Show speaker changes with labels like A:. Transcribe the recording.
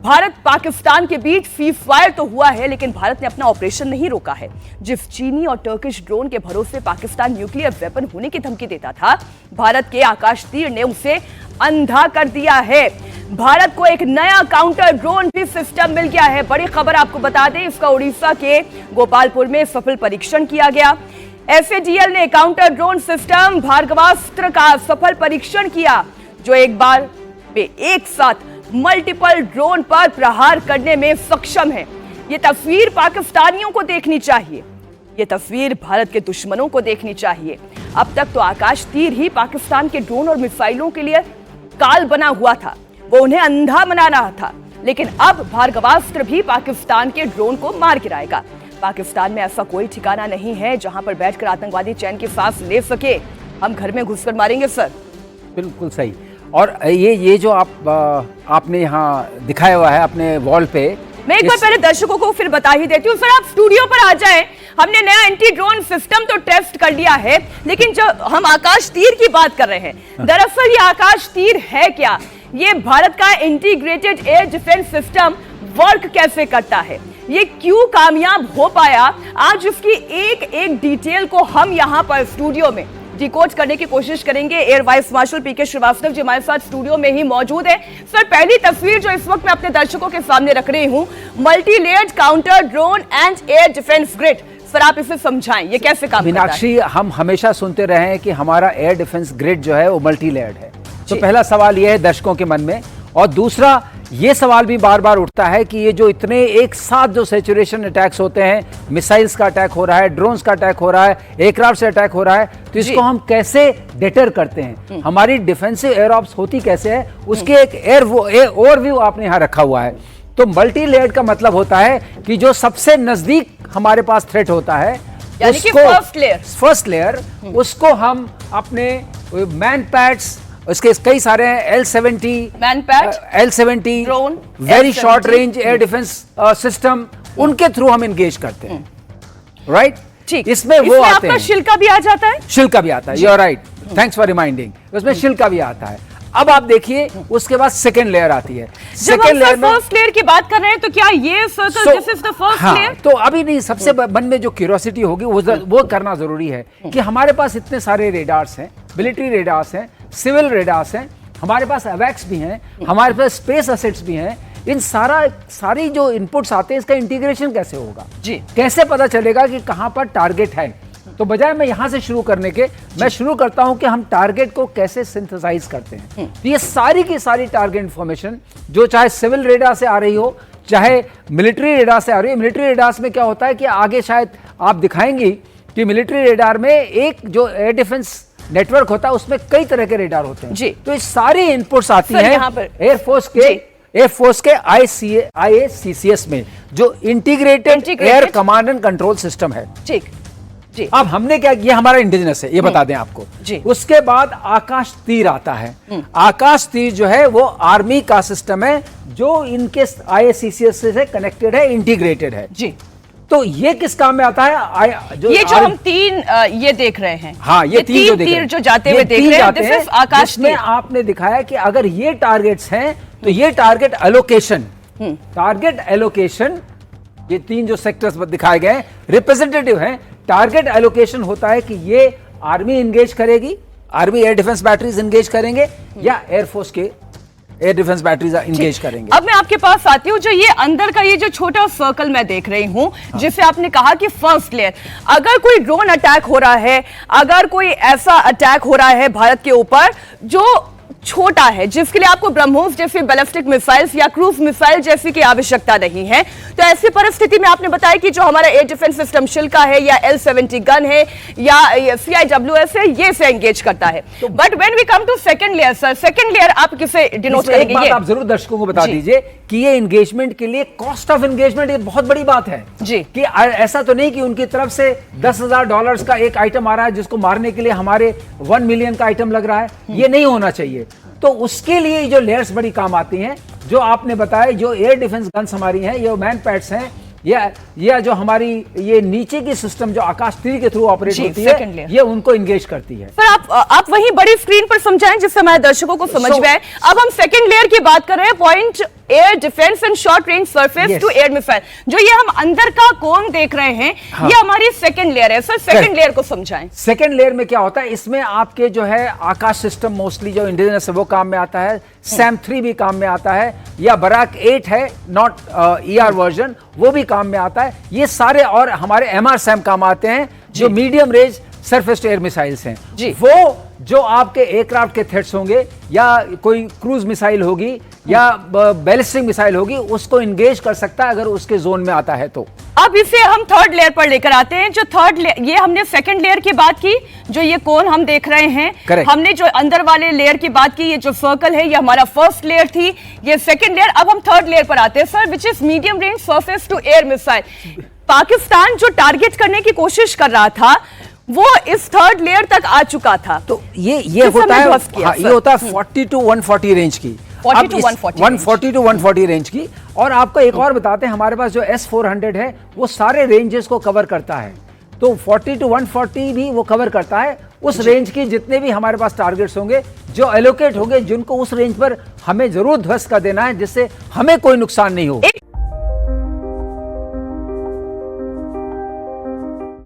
A: भारत पाकिस्तान के बीच cease fire तो हुआ है, लेकिन भारत ने अपना ऑपरेशन नहीं रोका है। जिस चीनी और टर्किश ड्रोन के भरोसे पाकिस्तान न्यूक्लियर वेपन होने की धमकी देता था, भारत के आकाश तीर ने उसे अंधा कर दिया है। भारत को एक नया काउंटर ड्रोन भी सिस्टम मिल गया है। बड़ी खबर आपको बता दें, इसका उड़ीसा के गोपालपुर में सफल परीक्षण किया गया। FADL ने काउंटर ड्रोन सिस्टम भार्गवास्त्र का सफल परीक्षण किया, जो एक बार में एक साथ मल्टीपल ड्रोन पर प्रहार करने में सक्षम है। यह तस्वीर पाकिस्तानियों को देखनी चाहिए, यह तस्वीर भारत के दुश्मनों को देखनी चाहिए। अब तक तो आकाश तीर ही पाकिस्तान के ड्रोन और मिसाइलों के लिए काल बना हुआ था, वो उन्हें अंधा बना रहा था, लेकिन अब भार्गवास्त्र भी पाकिस्तान के ड्रोन को मार गिराएगा। पाकिस्तान में ऐसा कोई ठिकाना नहीं है जहां पर बैठकर आतंकवादी चैन की सांस ले सके। हम घर में घुसकर मारेंगे सर।
B: बिल्कुल सही। और ये जो आपने यहाँ दिखाया हुआ है अपने वॉल पे,
A: मैं एक बार पहले दर्शकों को फिर बता ही देती हूँ। सर आप स्टूडियो पर आ जाएं। हमने नया एंटी ड्रोन सिस्टम तो टेस्ट कर लिया है, लेकिन जो हम आकाश तीर की बात कर रहे हैं, दरअसल ये आकाश तीर है क्या? ये भारत का integrated air defence system work कैसे करता है, ये क्यों कामयाब हो पाया, आज इसकी एक एक डिटेल को हम यहाँ पर स्टूडियो में डिकोड करने की कोशिश करेंगे। Air vice marshal PK Srivastava ji हमारे साथ स्टूडियो में ही मौजूद है। सर, पहली तस्वीर जो इस वक्त मैं अपने दर्शकों के सामने रख रही हूं, multi layered counter drone and air defence grid. Sir आप इसे समझाएं, ये कैसे काम करता है?
B: मीनाक्षी, हम हमेशा सुनते रहे हैं कि हमारा एयर डिफेंस ग्रिड जो है वो मल्टी लेयर्ड है। तो पहला सवाल ये है दर्शकों के मन में, और दूसरा ये सवाल भी बार बार उठता है कि ये जो इतने एक साथ जो सैचुरेशन अटैक्स होते हैं, मिसाइल्स का अटैक हो रहा है, ड्रोन्स का अटैक हो रहा है, एयरक्राफ्ट से अटैक हो रहा है, तो इसको हम कैसे डिटर करते हैं? हमारी डिफेंसिव एयर ऑप्स होती कैसे है, उसके एक ओवरव्यू आपने यहाँ रखा हुआ है। तो मल्टी लेयर्ड का मतलब होता है कि जो सबसे नजदीक हमारे पास थ्रेट होता है,
A: यानी कि
B: फर्स्ट लेयर, उसको हम अपने मैन पैड्स, उसके कई सारे हैं, L70 L70
A: drone,
B: very short range air defence system, उनके थ्रू हम एंगेज करते हैं। राइट?
A: ठीक।
B: इसमें वो आते हैं।
A: शिल्का भी आ जाता है?
B: शिल्का भी आता है, you are right, thanks for reminding. उसमें शिल्का भी आता है। अब आप देखिए, उसके बाद सेकेंड लेयर आती है।
A: सेकेंड लेयर में फर्स्ट लेयर की बात कर रहे हैं, तो क्या ये circle this is the first layer?
B: तो अभी नहीं, सबसे मन में जो क्यूरियोसिटी होगी वो करना जरूरी है कि हमारे पास इतने सारे रेडार्स हैं, मिलिट्री रेडार्स हैं, सिविल रेडार्स हैं, हमारे पास अवैक्स भी हैं, हमारे पास स्पेस एसेट्स भी हैं। इन सारी जो इनपुट्स आते हैं, इसका इंटीग्रेशन कैसे होगा
A: जी? कैसे
B: कैसे पता चलेगा कि कहां पर टारगेट है? तो बजाय मैं यहां से शुरू करने के, मैं शुरू करता हूं कि हम टारगेट को कैसे सिंथेसाइज करते हैं। तो ये सारी की सारी टारगेट इंफॉर्मेशन, जो चाहे सिविल रेडार से आ रही हो, चाहे मिलिट्री रेडार से आ रही है। मिलिट्री रेडार में क्या होता है कि आगे शायद आप दिखाएंगी कि मिलिट्री रेडार में एक जो एयर डिफेंस नेटवर्क होता है, उसमें कई तरह के रेडार होते हैं
A: जी।
B: तो ये सारी इनपुट्स आती हैं एयरफोर्स के IACCS में, जो integrated air command and control system है।
A: ठीक जी।
B: अब हमने क्या, ये हमारा इंडिजिनस है, ये बता दें आपको
A: जी।
B: उसके बाद आकाश तीर आता है। आकाश तीर जो है वो आर्मी का सिस्टम है, जो इनके IACCS से कनेक्टेड है, इंटीग्रेटेड है
A: जी।
B: तो ये किस काम में आता है?
A: ये जो हम तीन ये देख रहे हैं,
B: हाँ, ये तीन तीर
A: जो जाते हुए देख रहे हैं, दिस इज आकाश
B: में आपने दिखाया कि अगर ये टारगेट्स हैं तो ये टारगेट एलोकेशन, ये तीन जो सेक्टर्स दिखाए गए रिप्रेजेंटेटिव हैं। टारगेट एलोकेशन होता है कि ये आर्मी एंगेज करेगी, army air defence batteries engage करेंगे, या एयरफोर्स के एयर डिफेंस बैटरीज एंगेज करेंगे।
A: अब मैं आपके पास आती हूँ, जो ये अंदर का ये जो छोटा सर्कल मैं देख रही हूँ, जिसे आपने कहा कि फर्स्ट लेयर, अगर कोई ड्रोन अटैक हो रहा है, अगर कोई ऐसा अटैक हो रहा है भारत के ऊपर जो छोटा है, जिसके लिए आपको ब्रह्मोस जैसी बैलिस्टिक मिसाइल्स या क्रूज मिसाइल जैसी की आवश्यकता नहीं है, तो ऐसी परिस्थिति में आपने बताया कि जो हमारा एयर डिफेंस सिस्टम शिल्का है, या L70 गन है, या CIWS है, ये से एंगेज करता है। But when we come to second layer, sir, second layer आप किसे डिनोट करेंगे?
B: ये आप जरूर दर्शकों को बता दीजिए कि ये एंगेजमेंट के लिए कॉस्ट ऑफ एंगेजमेंट ये बहुत बड़ी बात है
A: जी।
B: कि ऐसा तो नहीं कि उनकी तरफ से $10,000 का एक आइटम आ रहा है जिसको मारने के लिए हमारे 1 मिलियन का आइटम लग रहा है, ये नहीं होना चाहिए। तो उसके लिए जो लेयर्स बड़ी काम आती हैं, जो आपने बताया, जो एयर डिफेंस गन्स हमारी हैं, ये मैन पैड्स हैं, या जो हमारी ये नीचे की सिस्टम जो आकाश तीर के थ्रू ऑपरेट होती है, ये उनको एंगेज करती है।
A: सर आप वही बड़ी स्क्रीन पर समझाएं जिससे हमारे दर्शकों को समझ में आए। अब हम सेकंड लेयर की बात कर रहे हैं, point air defence and short range surface to air missile. जो ये हम अंदर का कोन देख रहे हैं,
B: हाँ।
A: ये हमारी सेकंड लेयर है। सर सेकंड लेयर को समझाएं।
B: सेकेंड लेयर में क्या होता है, इसमें आपके जो है आकाश सिस्टम मोस्टली जो इंडिजिनस है वो काम में आता है, सैम 3 भी काम में आता है, या बराक 8 है नॉट ER वर्जन, वो भी काम में आता है। ये सारे और हमारे MR सैम काम आते हैं जो medium range surface to air missiles हैं
A: जी।
B: वो जो आपके एयरक्राफ्ट के थ्रेट्स होंगे या कोई क्रूज मिसाइल होगी या बैलिस्टिक मिसाइल होगी, उसको इंगेज कर सकता है अगर उसके जोन में आता है तो।
A: अब इसे हम थर्ड लेयर पर लेकर आते हैं। जो थर्ड लेयर, ये हमने सेकंड लेयर की बात की, जो ये कोन हम देख रहे हैं।
B: Correct.
A: हमने जो अंदर वाले लेयर की बात की, ये जो सर्कल है, ये हमारा फर्स्ट लेयर थी, ये सेकंड लेयर। अब हम थर्ड लेयर पर आते हैं sir, which is medium range surface to air missile. Pakistan जो टारगेट करने की कोशिश कर रहा था, वो इस थर्ड लेयर तक आ चुका था।
B: तो ये होता है, ये होता है 40 to 140 रेंज की,
A: 40 to 140
B: 140 to 140 रेंज की। और आपको एक और बताते हैं, हमारे पास जो S-400 है वो सारे रेंजेस को कवर करता है, तो 40 to 140 भी वो कवर करता है। उस रेंज की जितने भी हमारे पास टारगेट्स होंगे जो एलोकेट होंगे, जिनको उस रेंज पर हमें जरूर ध्वस्त कर देना है जिससे हमें कोई नुकसान नहीं हो।